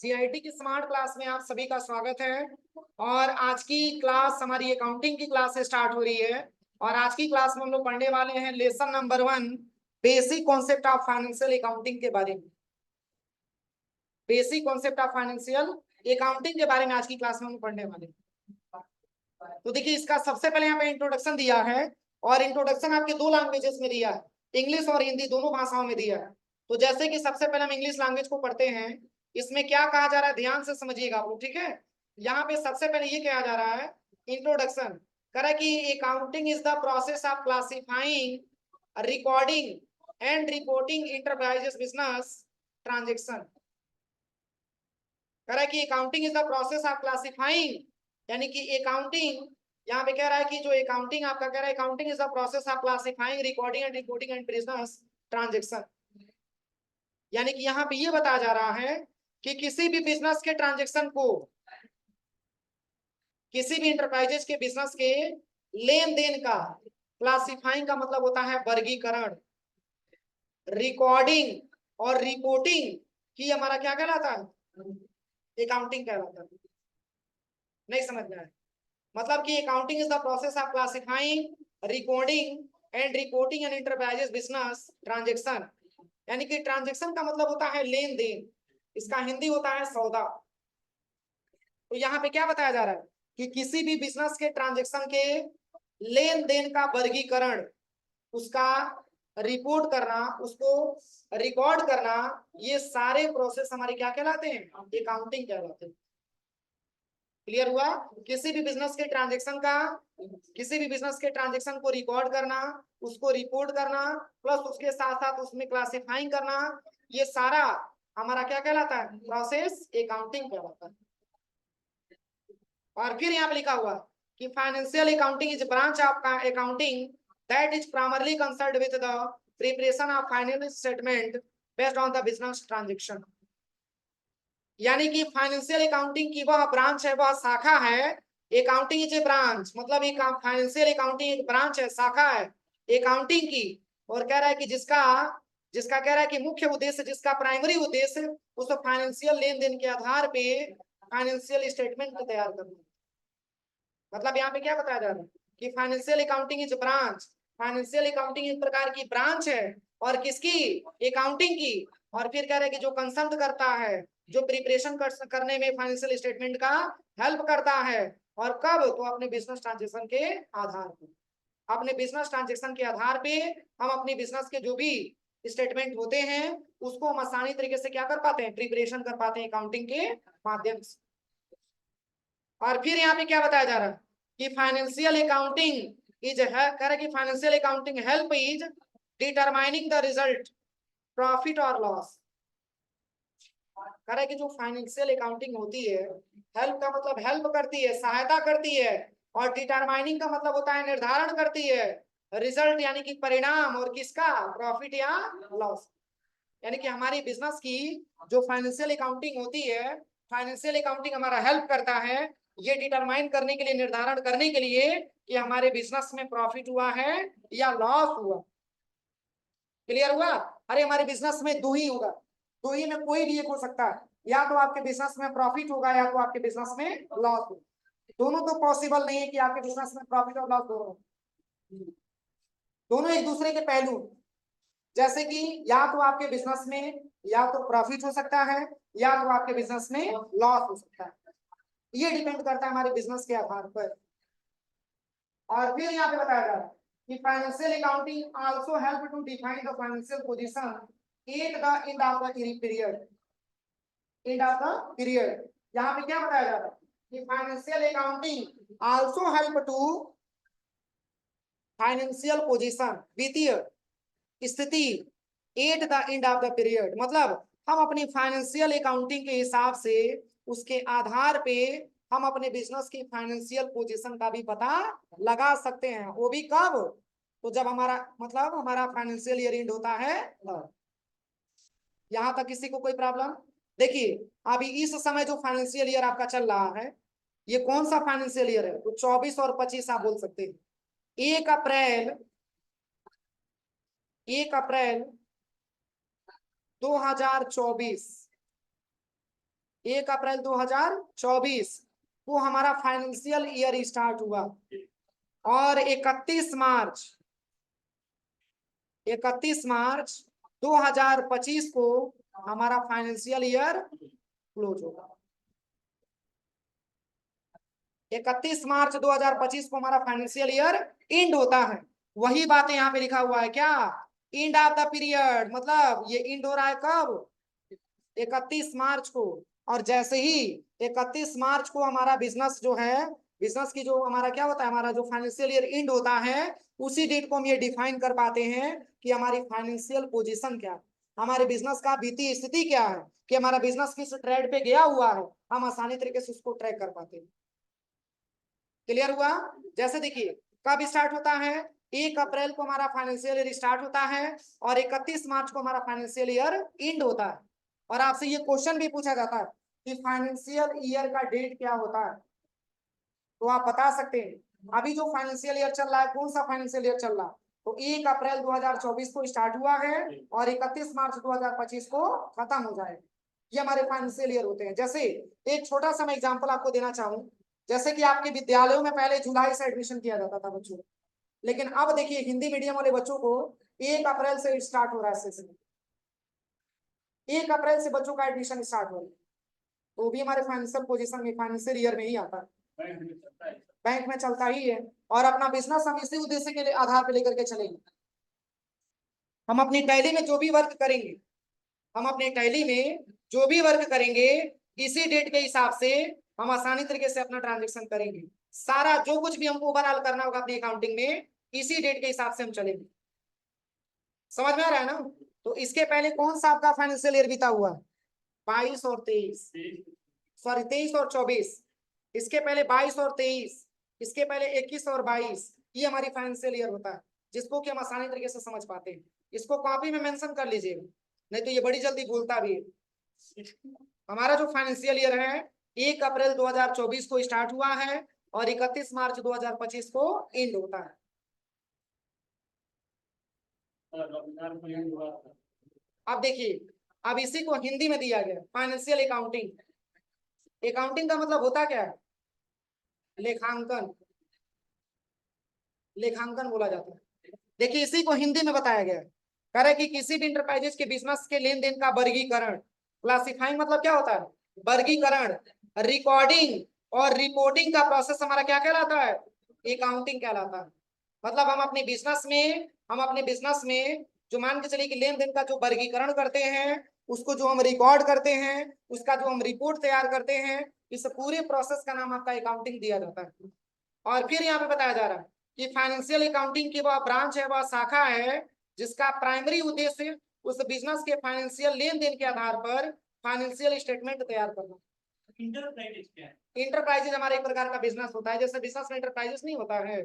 GIT की smart class में आप सभी का स्वागत है। और आज की क्लास हमारी अकाउंटिंग की क्लास से स्टार्ट हो रही है। और आज की क्लास में हम लोग पढ़ने वाले हैं lesson number 1, basic concept of financial accounting के बारे में। Basic concept of financial accounting के बारे में आज की क्लास में हम पढ़ने वाले हैं। तो देखिए, इसका सबसे पहले यहाँ पे इंट्रोडक्शन दिया है, और इंट्रोडक्शन आपके दो लैंग्वेजेस में दिया है, इंग्लिश और हिंदी दोनों भाषाओं में दिया है। तो जैसे कि सबसे पहले हम इंग्लिश लैंग्वेज को पढ़ते हैं। इसमें क्या कहा जा रहा है, ध्यान से समझिएगा आप लोग, ठीक है। यहाँ पे सबसे पहले ये कहा जा रहा है, इंट्रोडक्शन कह रहा है कि accounting is the process of classifying, recording and reporting enterprises business transaction. कह रहा है कि accounting is the process of classifying, यानी कि अकाउंटिंग यहाँ पे कह रहा है कि जो अकाउंटिंग आपका कह रहा है, accounting is the process of classifying, recording and reporting and business transaction. यानी कि यहाँ पे ये बताया जा रहा है कि किसी भी बिजनेस के ट्रांजेक्शन को, किसी भी इंटरप्राइजेस के बिजनेस के लेन देन का, क्लासिफाइंग का मतलब होता है वर्गीकरण, रिकॉर्डिंग और रिपोर्टिंग की हमारा क्या कहलाता है, अकाउंटिंग कहलाता है। नहीं समझ में आया? मतलब कि accounting is the process of classifying, recording and reporting an enterprises business transaction. यानी कि ट्रांजेक्शन का मतलब होता है लेन देन, इसका हिंदी होता है सौदा। तो यहाँ पे क्या बताया जा रहा है कि किसी भी बिजनेस के ट्रांजेक्शन के लेन देन का वर्गीकरण, उसका रिपोर्ट करना, उसको रिकॉर्ड करना, ये सारे प्रोसेस हमारे क्या कहलाते हैं, अकाउंटिंग कहलाते हैं। क्लियर हुआ? किसी भी बिजनेस के ट्रांजेक्शन का, किसी भी बिजनेस के ट्रांजेक्शन को रिकॉर्ड करना, उसको रिपोर्ट करना, प्लस उसके साथ साथ उसमें क्लासिफाइंग करना, ये सारा हमारा क्या कहलाता है, प्रोसेस अकाउंटिंग कहलाता है। और फिर यहाँ पे लिखा हुआ कि financial accounting is branch of accounting that is primarily concerned with the preparation of financial statement based on the business transaction. यानी कि फाइनेंशियल अकाउंटिंग की वह ब्रांच है, वह शाखा है। अकाउंटिंग इज ए ब्रांच, मतलब एक फाइनेंशियल अकाउंटिंग एक ब्रांच है, शाखा है अकाउंटिंग की। और कह रहा है कि जिसका जिसका कह रहा है कि मुख्य उद्देश्य, जिसका प्राइमरी उद्देश्य उस फाइनेंशियल लेन देन के आधार पे फाइनेंशियल स्टेटमेंट को तैयार करना। मतलब यहाँ पे क्या बताया जा रहा है कि financial accounting is branch, financial accounting एक प्रकार की ब्रांच है, और किसकी, अकाउंटिंग की। और फिर कह रहे हैं कि जो कंसल्ट करता है, जो प्रिपरेशन करने में फाइनेंशियल स्टेटमेंट का हेल्प करता है। और कब, तो अपने बिजनेस ट्रांजेक्शन के आधार पर, अपने बिजनेस ट्रांजेक्शन के आधार पे हम अपनी बिजनेस के जो भी स्टेटमेंट होते हैं उसको हम आसानी तरीके से क्या कर पाते हैं, प्रिपरेशन कर पाते हैं अकाउंटिंग के माध्यम से। और फिर यहाँ पे क्या बताया जा रहा है कि फाइनेंशियल अकाउंटिंग इज कह रहा है कि financial accounting help is determining the result, profit और लॉस। कह रहा है कि जो फाइनेंशियल अकाउंटिंग होती है, हेल्प का मतलब हेल्प करती है, सहायता करती है, और डिटरमाइनिंग का मतलब होता है निर्धारण करती है, रिजल्ट यानी कि परिणाम, और किसका, प्रॉफिट या लॉस। यानी कि हमारी बिजनेस की जो फाइनेंशियल अकाउंटिंग होती है, फाइनेंशियल अकाउंटिंग हमारा हेल्प करता है ये डिटरमाइन करने के लिए, निर्धारण करने के लिए कि हमारे बिजनेस में प्रॉफिट हुआ है या लॉस हुआ। क्लियर हुआ? अरे हमारे बिजनेस में दो ही होगा, दो ही में कोई भी एक हो सकता है, या तो आपके बिजनेस में प्रॉफिट होगा या तो आपके बिजनेस में लॉस होगा। दोनों तो पॉसिबल नहीं है कि आपके बिजनेस में प्रॉफिट और लॉस दोनों, दोनों एक दूसरे के पहलू। जैसे कि या तो आपके बिजनेस में या तो प्रॉफिट हो सकता है, या तो आपके बिजनेस में लॉस हो सकता है। ये डिपेंड करता है हमारे बिजनेस के आधार पर। और फिर यहाँ पे बताया जा रहा है कि financial accounting also help to define the financial position at the end of the period, end of the period. यहाँ पे क्या बताया जा रहा है कि financial accounting also help to financial position, वित्तीय स्थिति, at the end of the period. मतलब हम अपनी फाइनेंशियल अकाउंटिंग के हिसाब से, उसके आधार पे हम अपने बिजनेस की फाइनेंशियल पोजीशन का भी पता लगा सकते हैं। वो भी कब, तो जब हमारा मतलब हमारा फाइनेंशियल ईयर एंड होता है। यहां तक किसी को कोई प्रॉब्लम? देखिए, अभी इस समय जो फाइनेंशियल ईयर आपका चल रहा है, ये कौन सा फाइनेंशियल ईयर है, तो 24 और 25 आप बोल सकते हैं। 1 अप्रैल 1 अप्रैल 2024 1 अप्रैल 2024 को हमारा फाइनेंशियल ईयर स्टार्ट हुआ और 31 मार्च 2025 को हमारा फाइनेंशियल ईयर क्लोज होगा। 31 मार्च 2025 को हमारा फाइनेंशियल ईयर एंड होता है। वही बातें यहाँ पे लिखा हुआ है क्या, एंड ऑफ द पीरियड, मतलब ये एंड हो रहा है कब, 31 मार्च को। और जैसे ही 31 मार्च को हमारा बिजनेस जो है, बिजनेस की जो हमारा क्या होता है, हमारा जो फाइनेंशियल ईयर एंड होता है, उसी डेट को हम ये डिफाइन कर पाते हैं कि हमारी फाइनेंशियल पोजीशन क्या है, हमारे बिजनेस का वित्तीय स्थिति क्या है, कि हमारा बिजनेस किस ट्रेड पे गया हुआ है, हम आसानी तरीके से उसको ट्रैक कर पाते हैं। क्लियर हुआ। जैसे देखिए कब स्टार्ट होता है, 1 अप्रैल को हमारा फाइनेंशियल ईयर स्टार्ट होता है और 31 मार्च को हमारा फाइनेंशियल ईयर एंड होता है। और आपसे ये क्वेश्चन भी पूछा जाता है कि फाइनेंशियल ईयर का डेट क्या होता है, तो आप बता सकते हैं अभी जो फाइनेंशियल ईयर चल रहा है कौन सा फाइनेंशियल ईयर चल रहा है, तो 1 अप्रैल 2024 को स्टार्ट हुआ है और 31 मार्च 2025 को खत्म हो जाएगा। ये हमारे फाइनेंशियल ईयर होते हैं। जैसे एक छोटा सा मैं एग्जांपल आपको देना चाहूँ, जैसे कि आपके विद्यालयों में पहले जुलाई से एडमिशन किया जाता था बच्चों, लेकिन अब देखिए हिंदी मीडियम वाले बच्चों को 1 अप्रैल से स्टार्ट हो रहा है सेशन, 1 अप्रैल से बच्चों का एडमिशन स्टार्ट हो रहा है, तो भी हमारे फाइनेंशियल पोजीशन में, फाइनेंशियल ईयर में ही आता है, बैंक में चलता ही है। और अपना बिजनेस हम इसी उद्देश्य के लिए आधार पे लेकर के चलेंगे। हम अपनी टैली में जो भी वर्क करेंगे, हम अपने टैली में जो भी वर्क करेंगे, इसी डेट के हिसाब से हम आसानी तरीके से अपना ट्रांजेक्शन करेंगे। सारा जो कुछ भी हमको ओवरऑल करना होगा अपनी अकाउंटिंग में, इसी डेट के हिसाब से हम चलेंगे। समझ में आ रहा है ना। तो इसके पहले कौन सा आपका फाइनेंशियल ईयर बीता हुआ है, 22 और 23, सॉरी 23 और 24, इसके पहले 22 और 23, इसके पहले 21 और 22, ये हमारी फाइनेंशियल ईयर होता है, जिसको कि हम आसानी तरीके से समझ पाते हैं। इसको कॉपी में मेंशन कर लीजिएगा, नहीं तो ये बड़ी जल्दी भूलता भी है। हमारा जो फाइनेंशियल ईयर है 1 अप्रैल 2024 को स्टार्ट हुआ है और 31 मार्च 2025 को एंड होता है। अब देखिए, अब इसी को हिंदी में दिया गया फाइनेंशियल अकाउंटिंग। अकाउंटिंग का मतलब होता क्या है, लेखांकन, लेखांकन बोला जाता है। देखिए इसी को हिंदी में बताया गया है, कह रहे कि किसी भी इंटरप्राइजेस के बिजनेस के लेन देन का वर्गीकरण, क्लासिफाइंग मतलब क्या होता है, वर्गीकरण, रिकॉर्डिंग और रिपोर्टिंग का प्रोसेस हमारा क्या कहलाता है, अकाउंटिंग कहलाता है। मतलब हम अपने बिजनेस में जो मान के चलिए कि लेन देन का जो वर्गीकरण करते हैं, उसको जो हम रिकॉर्ड करते हैं, उसका जो हम रिपोर्ट तैयार करते हैं, इस पूरे प्रोसेस का नाम आपका अकाउंटिंग दिया जाता है। और फिर यहाँ पे बताया जा रहा है कि फाइनेंशियल अकाउंटिंग की वह ब्रांच है, वह शाखा है, जिसका प्राइमरी उद्देश्य उस बिजनेस के फाइनेंशियल लेन देन के आधार पर फाइनेंशियल स्टेटमेंट तैयार करना। इंटरप्राइजेज हमारा एक प्रकार का बिजनेस होता है, जैसे बिजनेस में इंटरप्राइजेज नहीं होता है,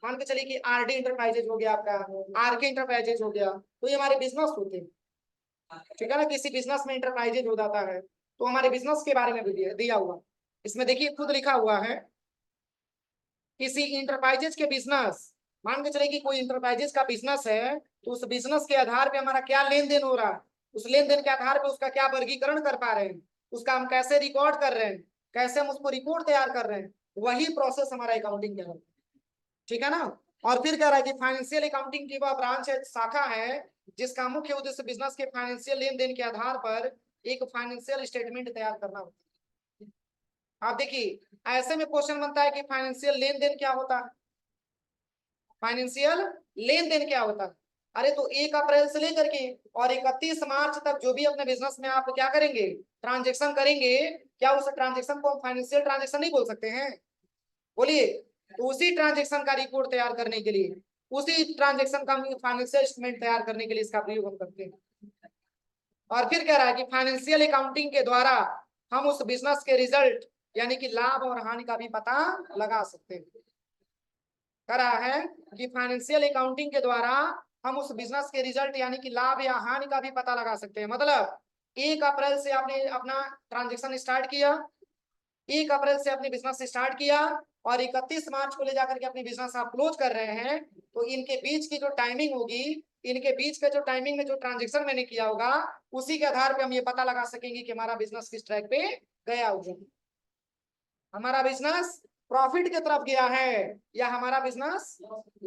मान के चलिए कि आरडी इंटरप्राइजेज हो गया, आपका आरके इंटरप्राइजेज हो गया, तो ये हमारे बिजनेस होते हैं। ठीक है ना, किसी बिजनेस में इंटरप्राइजेज हो जाता है तो हमारे बिजनेस के बारे में भी दिया हुआ, इसमें देखिए खुद लिखा हुआ है, किसी इंटरप्राइजेज के बिजनेस, मान के चले कि कोई इंटरप्राइजेज का बिजनेस है, तो उस बिजनेस के आधार पे हमारा क्या लेन देन हो रहा है, उस लेन देन के आधार पे उसका क्या वर्गीकरण कर पा रहे हैं, उसका हम कैसे रिकॉर्ड कर रहे हैं, कैसे हम उसको रिपोर्ट तैयार कर रहे हैं, वही प्रोसेस हमारा अकाउंटिंग का है। ठीक है ना। और फिर कह रहा है कि फाइनेंशियल अकाउंटिंग की वह ब्रांच है, शाखा है, जिसका मुख्य उद्देश्य बिजनेस के फाइनेंशियल लेन देन के आधार पर एक फाइनेंशियल स्टेटमेंट तैयार करना होता है। आप देखिए ऐसे में क्वेश्चन बनता है कि फाइनेंशियल लेन देन क्या होता है, फाइनेंशियल लेन देन क्या होता है। अरे तो 1 अप्रैल से लेकर के और 31 मार्च तक जो भी अपने बिजनेस में आप क्या करेंगे, ट्रांजेक्शन करेंगे, क्या उस ट्रांजेक्शन को हम फाइनेंशियल ट्रांजेक्शन नहीं बोल सकते हैं, बोलिए। तो उसी ट्रांजेक्शन का रिपोर्ट तैयार करने के लिए, उसी ट्रांजेक्शन का फाइनेंशियल स्टेटमेंट तैयार करने के लिए इसका प्रयोग हम करते हैं। और फिर कह रहा है कि फाइनेंशियल अकाउंटिंग के द्वारा हम उस बिजनेस के रिजल्ट यानी कि लाभ और हानि का भी पता लगा सकते हैं। कह रहा है कि फाइनेंशियल अकाउंटिंग के द्वारा हम उस बिजनेस के रिजल्ट यानी कि लाभ या हानि का भी पता लगा सकते हैं। मतलब 1 अप्रैल से आपने अपना ट्रांजेक्शन स्टार्ट किया, 1 अप्रैल से अपनी बिजनेस स्टार्ट किया और 31 मार्च को ले जाकर के अपनी बिजनेस आप क्लोज कर रहे हैं, तो इनके बीच की जो टाइमिंग होगी, इनके बीच का जो टाइमिंग में जो ट्रांजेक्शन मैंने किया होगा, उसी के आधार पे हम ये पता लगा सकेंगे कि हमारा बिजनेस किस ट्रैक पे गया होगा। हमारा बिजनेस प्रॉफिट की तरफ गया है या हमारा बिजनेस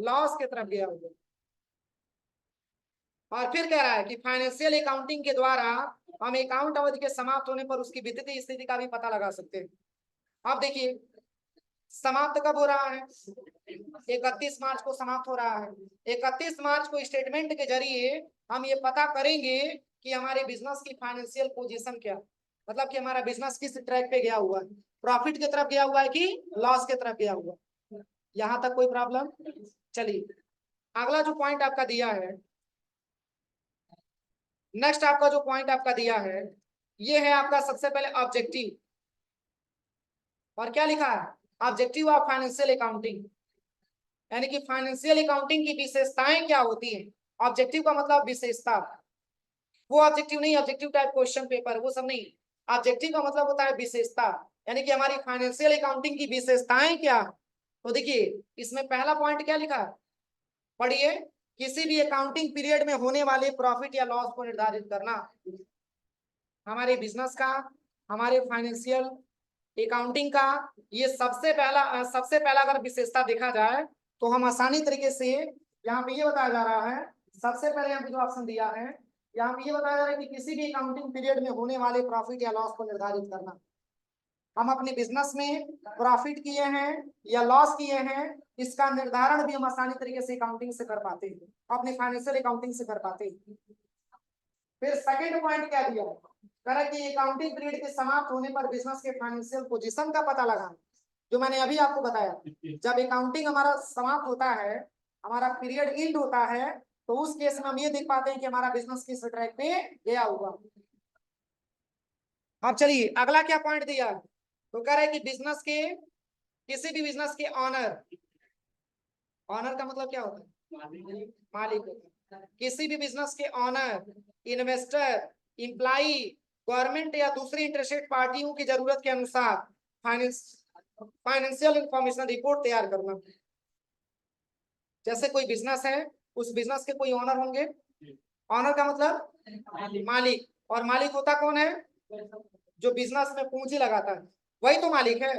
लॉस की तरफ गया होगा। और फिर कह रहा है कि फाइनेंशियल अकाउंटिंग के द्वारा हम अकाउंट अवधि के समाप्त होने पर उसकी वित्तीय स्थिति का भी पता लगा सकते हैं। अब देखिए समाप्त कब हो रहा है, 31 मार्च को समाप्त हो रहा है। 31 मार्च को स्टेटमेंट के जरिए हम ये पता करेंगे कि हमारे बिजनेस की फाइनेंशियल पोजीशन क्या, मतलब कि हमारा बिजनेस किस ट्रैक पे गया हुआ है, प्रॉफिट की तरफ गया हुआ है कि लॉस की तरफ गया हुआ है। यहां तक कोई प्रॉब्लम? चलिए अगला जो पॉइंट आपका दिया है, नेक्स्ट आपका जो पॉइंट आपका दिया है, ये है आपका सबसे पहले ऑब्जेक्टिव। और क्या लिखा है? ऑब्जेक्टिव ऑफ फाइनेंशियल अकाउंटिंग, यानी कि फाइनेंशियल अकाउंटिंग की विशेषताएं क्या होती हैं। ऑब्जेक्टिव का मतलब विशेषता, वो ऑब्जेक्टिव नहीं, ऑब्जेक्टिव टाइप क्वेश्चन पेपर वो सब नहीं। ऑब्जेक्टिव का मतलब होता है विशेषता, यानी कि हमारी फाइनेंशियल अकाउंटिंग की विशेषताएं क्या। तो देखिए इसमें पहला पॉइंट क्या लिखा है, पढ़िए, किसी भी अकाउंटिंग पीरियड में होने वाले प्रॉफिट या लॉस को निर्धारित करना। हमारे बिजनेस का, हमारे फाइनेंशियल अकाउंटिंग का ये सबसे पहला अगर विशेषता देखा जाए तो हम आसानी तरीके से यहाँ पे ये बताया जा रहा है, सबसे पहले यहाँ पे जो ऑप्शन दिया है, यहाँ पे ये बताया जा रहा है कि किसी भी अकाउंटिंग पीरियड में होने वाले प्रॉफिट या लॉस को निर्धारित करना। हम अपने बिजनेस में प्रॉफिट किए हैं या लॉस किए हैं, इसका निर्धारण भी हम आसानी तरीके से अकाउंटिंग से कर पाते हैं, अपने फाइनेंशियल अकाउंटिंग से कर पाते हैं। फिर सेकंड पॉइंट क्या दिया, कह कि अकाउंटिंग पीरियड के समाप्त होने पर बिजनेस के फाइनेंशियल पोजीशन का पता लगाना, जो मैंने अभी आपको बताया। जब अकाउंटिंग हमारा समाप्त होता है, हमारा पीरियड एंड होता है, तो उस केस में हम ये देख पाते हैं कि हमारा बिजनेस किस ट्रैक पे गया हुआ। अब चलिए अगला क्या पॉइंट दिया, तो कह रहे हैं कि बिजनेस के, किसी भी बिजनेस के ऑनर, ऑनर का मतलब क्या होता है? मालिक होता है। किसी भी बिजनेस के ऑनर, इन्वेस्टर, इम्प्लाई, गवर्नमेंट या दूसरी इंटरेस्टेड पार्टियों की जरूरत के अनुसार फाइनेंशियल इंफॉर्मेशन रिपोर्ट तैयार करना। जैसे कोई बिजनेस है, उस बिजनेस के कोई ऑनर होंगे, ऑनर का मतलब मालिक, और मालिक होता कौन है? जो बिजनेस में पूंजी लगाता है वही तो मालिक है।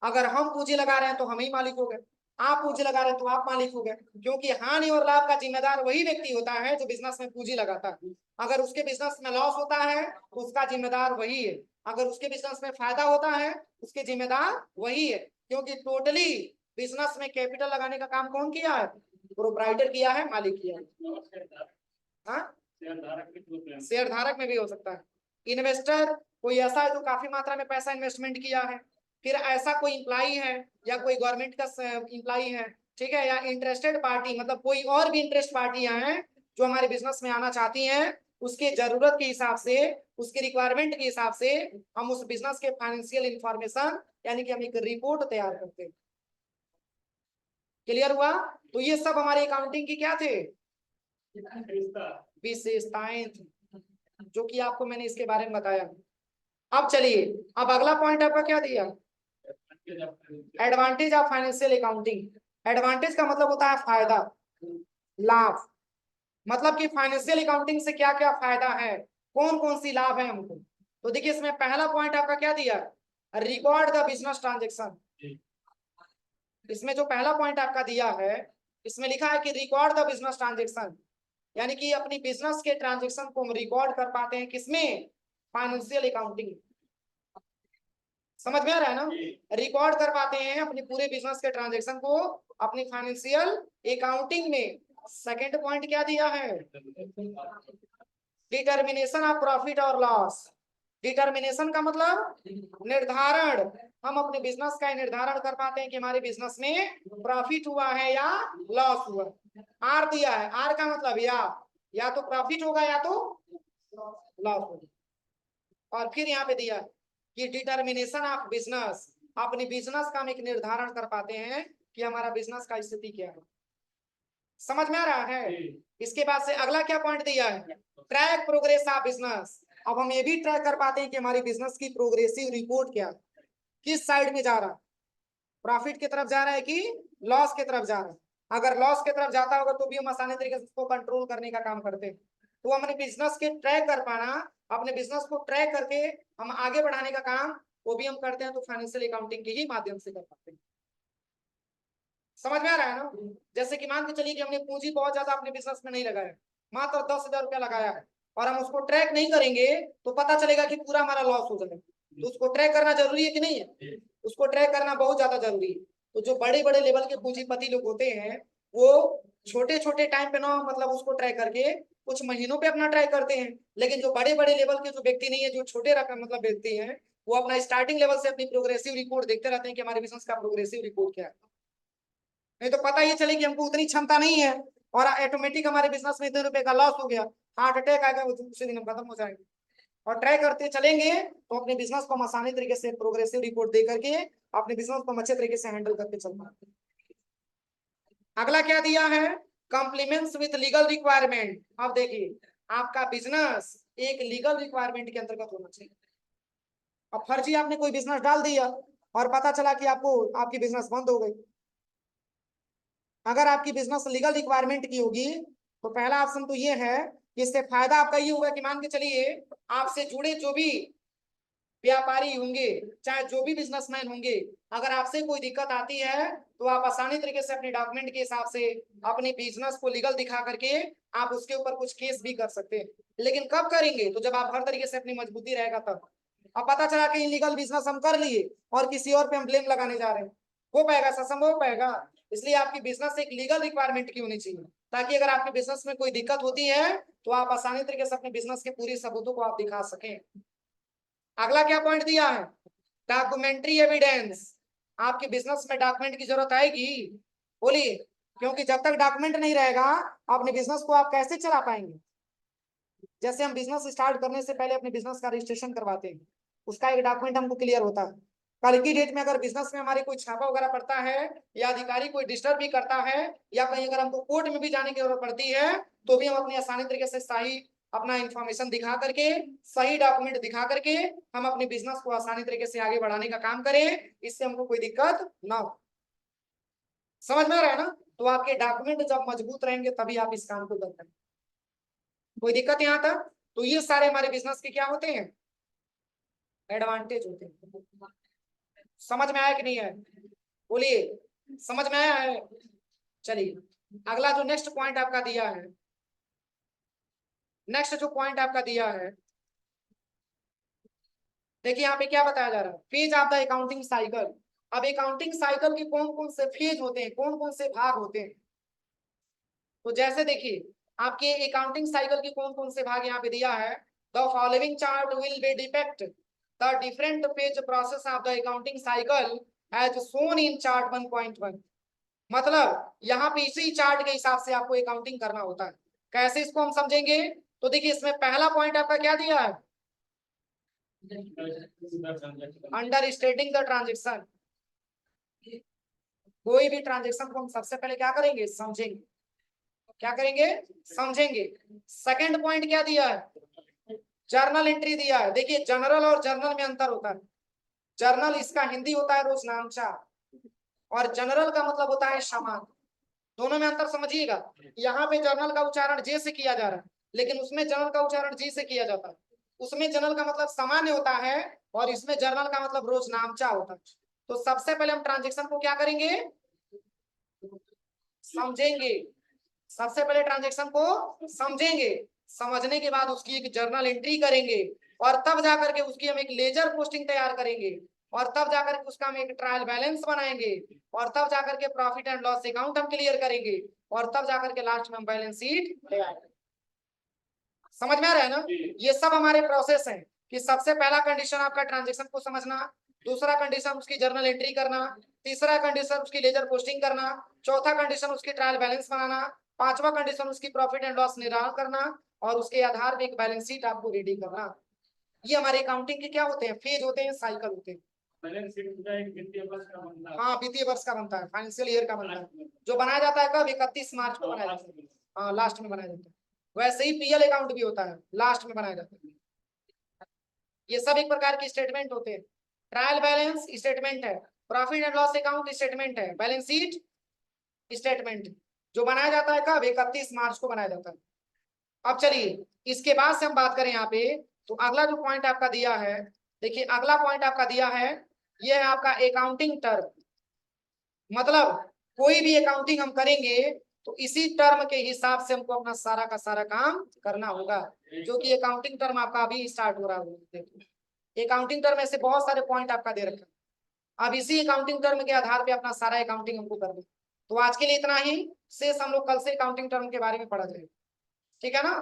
अगर हम पूंजी लगा रहे हैं तो हम ही मालिक हो गए, आप पूंजी लगा रहे हैं तो आप मालिक हो गए, क्योंकि हानि और लाभ का जिम्मेदार वही व्यक्ति होता है जो बिजनेस में पूंजी लगाता है। अगर उसके बिजनेस में लॉस होता है तो उसका जिम्मेदार वही है, अगर उसके बिजनेस में फायदा होता है उसके जिम्मेदार वही है, क्योंकि टोटली बिजनेस में कैपिटल लगाने का काम कौन किया है? प्रोप्राइटर किया है, मालिक किया है। हाँ, शेयर धारक में भी हो सकता है। इन्वेस्टर कोई ऐसा है जो काफी मात्रा में पैसा इन्वेस्टमेंट किया है, फिर ऐसा कोई इम्प्लाई है या कोई गवर्नमेंट का इम्प्लाई है, ठीक है, या इंटरेस्टेड पार्टी, मतलब कोई और भी इंटरेस्ट पार्टियां हैं जो हमारे बिजनेस में आना चाहती हैं, उसके जरूरत के हिसाब से, उसके रिक्वायरमेंट के हिसाब से हम उस बिजनेस के फाइनेंशियल इंफॉर्मेशन, यानी कि हम एक रिपोर्ट तैयार करते हैं। क्लियर हुआ? तो ये सब हमारे अकाउंटिंग की क्या थे? विशेषताएं थी, जो कि आपको मैंने इसके बारे में बताया। अब चलिए, अब अगला पॉइंट आपका क्या दिया, advantage of financial accounting. Advantage का मतलब होता है फायदा, लाभ, मतलब कि फाइनेंशियल अकाउंटिंग से क्या क्या फायदा है, कौन कौन सी लाभ है हमको। तो देखिए इसमें पहला पॉइंट आपका क्या दिया, रिकॉर्ड द बिजनेस ट्रांजेक्शन। इसमें जो पहला पॉइंट आपका दिया है, इसमें लिखा है कि रिकॉर्ड द बिजनेस ट्रांजेक्शन, यानी कि अपनी बिजनेस के ट्रांजेक्शन को हम रिकॉर्ड कर पाते हैं, किसमें? Financial accounting. समझ में आ रहा है ना? रिकॉर्ड कर पाते हैं अपने पूरे बिजनेस के ट्रांजेक्शन को अपनी फाइनेंशियल अकाउंटिंग में। सेकंड पॉइंट क्या दिया है, डिटर्मिनेशन ऑफ प्रॉफिट और लॉस। डिटर्मिनेशन का मतलब निर्धारण, हम अपने बिजनेस का निर्धारण कर पाते हैं कि हमारे बिजनेस में प्रॉफिट हुआ है या लॉस हुआ। आर दिया है, आर का मतलब या तो प्रॉफिट होगा या तो लॉस होगा। और फिर यहाँ पे दिया कि डिटर्मिनेशन ऑफ बिजनेस, अपने बिजनेस का हम एक निर्धारण कर पाते हैं कि हमारा बिजनेस का स्थिति क्या है। समझ में आ रहा है? इसके बाद से अगला क्या पॉइंट दिया है, ट्रैक प्रोग्रेस ऑफ बिजनेस। अब हम ये भी ट्रैक कर पाते हैं कि हमारी बिजनेस की प्रोग्रेसिव रिपोर्ट क्या है। किस साइड में जा रहा है, प्रॉफिट की तरफ जा रहा है कि लॉस की तरफ जा रहा है। अगर लॉस की तरफ जाता होगा तो भी हम आसानी तरीके से उसको कंट्रोल करने का काम करते हैं। तो हमने बिजनेस के ट्रैक कर पाना, अपने बिजनेस को ट्रैक करके हम आगे बढ़ाने का काम वो भी हम करते हैं, तो फाइनेंशियल अकाउंटिंग के ही माध्यम से कर पाते हैं। समझ में आ रहा है ना? जैसे कि मान के चलिए कि हमने पूंजी बहुत ज्यादा अपने बिजनेस में नहीं लगाया, मात्र 10,000 रुपया लगाया है, और हम उसको ट्रैक नहीं करेंगे तो पता चलेगा कि पूरा हमारा लॉस हो जाएगा। तो उसको ट्रैक करना जरूरी है कि नहीं है? उसको ट्रैक करना बहुत ज्यादा जरूरी है। तो जो बड़े बड़े लेवल के पूंजीपति लोग होते हैं वो छोटे छोटे टाइम पे ना मतलब उसको ट्रैक करके कुछ महीनों पे अपना ट्रैक करते हैं, लेकिन जो बड़े बड़े लेवल के जो व्यक्ति नहीं है, जो छोटे रकम मतलब व्यक्ति हैं, वो अपना स्टार्टिंग लेवल से अपनी प्रोग्रेसिव रिपोर्ट देखते रहते हैं कि हमारे बिजनेस का प्रोग्रेसिव रिपोर्ट क्या है। नहीं तो पता ही चले कि हमको उतनी क्षमता नहीं है और ऑटोमेटिक हमारे बिजनेस में इतने रुपए का लॉस हो गया, हार्ट अटैक आ गया, उसी दिन हम खत्म हो जाएंगे। और ट्राई करते चलेंगे तो अपने बिजनेस को हम आसानी तरीके से प्रोग्रेसिव रिपोर्ट दे करके अपने बिजनेस को अच्छे तरीके से हैंडल करके चल पाते हैं। अगला क्या दिया है, कॉम्प्लीमेंट्स विद लीगल रिक्वायरमेंट। अब देखिए आपका बिजनेस एक लीगल रिक्वायरमेंट के अंतर्गत होना चाहिए। अब फर्जी आपने कोई बिजनेस डाल दिया और पता चला कि आपको आपकी बिजनेस बंद हो गई। अगर आपकी बिजनेस लीगल रिक्वायरमेंट की होगी तो पहला ऑप्शन तो ये है कि इससे फायदा आपका ये होगा कि मान के चलिए आपसे जुड़े जो भी व्यापारी होंगे, चाहे जो भी बिजनेसमैन होंगे, अगर आपसे कोई दिक्कत आती है तो आप आसानी तरीके से अपने डॉक्यूमेंट के हिसाब से अपने बिजनेस को लीगल दिखा करके आप उसके ऊपर कुछ केस भी कर सकते हैं। लेकिन कब करेंगे, तो जब आप हर तरीके से अपनी मजबूती रहेगा तब। अब पता चला कि इलीगल बिजनेस हम कर लिए और किसी और पे हम ब्लेम लगाने जा रहे हैं, हो पाएगा? संभव हो पाएगा? इसलिए आपकी बिजनेस एक लीगल रिक्वायरमेंट की होनी चाहिए, ताकि अगर आपके बिजनेस में कोई दिक्कत होती है तो आप आसानी तरीके से अपने बिजनेस के पूरी सबूतों को आप दिखा सकें। अगला क्या पॉइंट दिया है, डॉक्यूमेंट्री एविडेंस। आपके बिजनेस में डॉक्यूमेंट की जरूरत आएगी, बोलिए, क्योंकि जब तक डॉक्यूमेंट नहीं रहेगा अपने बिजनेस को आप कैसे चला पाएंगे। जैसे हम बिजनेस स्टार्ट करने से पहले अपने बिजनेस का रजिस्ट्रेशन करवाते हैं, उसका एक डॉक्यूमेंट हमको क्लियर होता है। कल की डेट में अगर बिजनेस में हमारी कोई छापा वगैरह पड़ता है या अधिकारी कोई डिस्टर्ब भी करता है या कहीं अगर हमको कोर्ट में भी जाने की जरूरत पड़ती है तो भी हम अपनी आसानी तरीके से सही अपना इंफॉर्मेशन दिखा करके, सही डॉक्यूमेंट दिखा करके हम अपने बिजनेस को आसानी तरीके से आगे बढ़ाने का काम करें, इससे हमको कोई दिक्कत ना हो। समझ में आ रहा है ना? तो आपके डॉक्यूमेंट जब मजबूत रहेंगे तभी आप इस काम को कर पाएंगे। कोई दिक्कत यहाँ तक? तो ये सारे हमारे बिजनेस के क्या होते हैं, एडवांटेज होते हैं। समझ में आया कि नहीं है? बोलिए, समझ में आया है? चलिए अगला जो नेक्स्ट पॉइंट आपका दिया है, नेक्स्ट जो पॉइंट आपका दिया है, देखिए यहाँ पे क्या बताया जा रहा है, phase of the accounting cycle. अब अकाउंटिंग साइकिल के कौन कौन से फेज होते हैं, कौन कौन से भाग होते हैं। तो जैसे देखिए आपके अकाउंटिंग साइकिल के कौन कौन से भाग यहाँ पे दिया है, the following chart will be depict the different phase process of the accounting cycle as shown in chart 1.1। मतलब यहाँ पे इसी चार्ट के हिसाब से आपको अकाउंटिंग करना होता है। कैसे इसको हम समझेंगे, तो देखिए इसमें पहला पॉइंट आपका क्या दिया है, अंडर स्टेटिंग द ट्रांजेक्शन। कोई भी ट्रांजेक्शन को हम सबसे पहले क्या करेंगे, समझेंगे। क्या करेंगे, समझेंगे। सेकंड पॉइंट क्या दिया है, जर्नल एंट्री दिया है। देखिए जनरल और जर्नल में अंतर होता है। जर्नल इसका हिंदी होता है रोजनामचा और जनरल का मतलब होता है सामान्य। दोनों में अंतर समझिएगा। यहाँ पे जर्नल का उच्चारण जे से किया जा रहा है लेकिन उसमें जनरल का उच्चारण जी से किया जाता है। उसमें जनरल का मतलब सामान्य होता है और इसमें जर्नल का मतलब रोजनामचा होता है। तो सबसे पहले हम ट्रांजेक्शन को क्या करेंगे, समझेंगे। सबसे पहले ट्रांजेक्शन को समझेंगे, समझने के बाद उसकी एक जर्नल एंट्री करेंगे और तब जाकर के उसकी हम एक लेजर पोस्टिंग तैयार करेंगे और तब जाकर के उसका हम एक ट्रायल बैलेंस बनाएंगे और तब जाकर के प्रॉफिट एंड लॉस अकाउंट हम क्लियर करेंगे और तब जाकर के लास्ट में हम बैलेंस शीट तैयार करेंगे। समझ में आ रहा है ना? ये सब हमारे प्रोसेस हैं कि सबसे पहला कंडीशन आपका ट्रांजेक्शन को समझना, दूसरा कंडीशन उसकी जर्नल एंट्री करना, तीसरा कंडीशन उसकी लेजर पोस्टिंग करना, चौथा कंडीशन उसकी ट्रायल बैलेंस बनाना, पांचवा कंडीशन उसकी प्रॉफिट एंड लॉस निर्धारण करना और उसके आधार पर एक बैलेंस शीट आपको रेडी करना। ये हमारे अकाउंटिंग के क्या होते हैं, फेज होते हैं, साइकिल होते हैं। बैलेंस शीट वित्तीय वर्ष का बनता है। हाँ वित्तीय वर्ष का बनता है, फाइनेंशियल ईयर का बनता है, जो बनाया जाता है कब, 31 मार्च को बनाया जाता है। हाँ लास्ट में बनाया जाता है। वैसे ही पीएल अकाउंट भी होता है, लास्ट में बनाया जाता है। ये सब एक प्रकार के स्टेटमेंट होते हैं। ट्रायल बैलेंस स्टेटमेंट है, profit and loss account statement है, बैलेंस शीट स्टेटमेंट जो बनाया जाता है कब? 31 मार्च को बनाया जाता है। अब चलिए इसके बाद से हम बात करें यहाँ पे, तो अगला जो पॉइंट आपका दिया है, देखिए अगला पॉइंट आपका दिया है, ये है आपका अकाउंटिंग टर्म। मतलब कोई भी अकाउंटिंग हम करेंगे तो इसी टर्म के हिसाब से हमको अपना सारा का सारा काम करना होगा, जो कि अकाउंटिंग टर्म आपका अभी स्टार्ट हो रहा है। अकाउंटिंग टर्म ऐसे बहुत सारे पॉइंट आपका दे रखा है, अब इसी अकाउंटिंग टर्म के आधार पे अपना सारा अकाउंटिंग हमको करना। तो आज के लिए इतना ही, शेष हम लोग कल से अकाउंटिंग टर्म के बारे में पढ़ा जाएगा, ठीक है ना?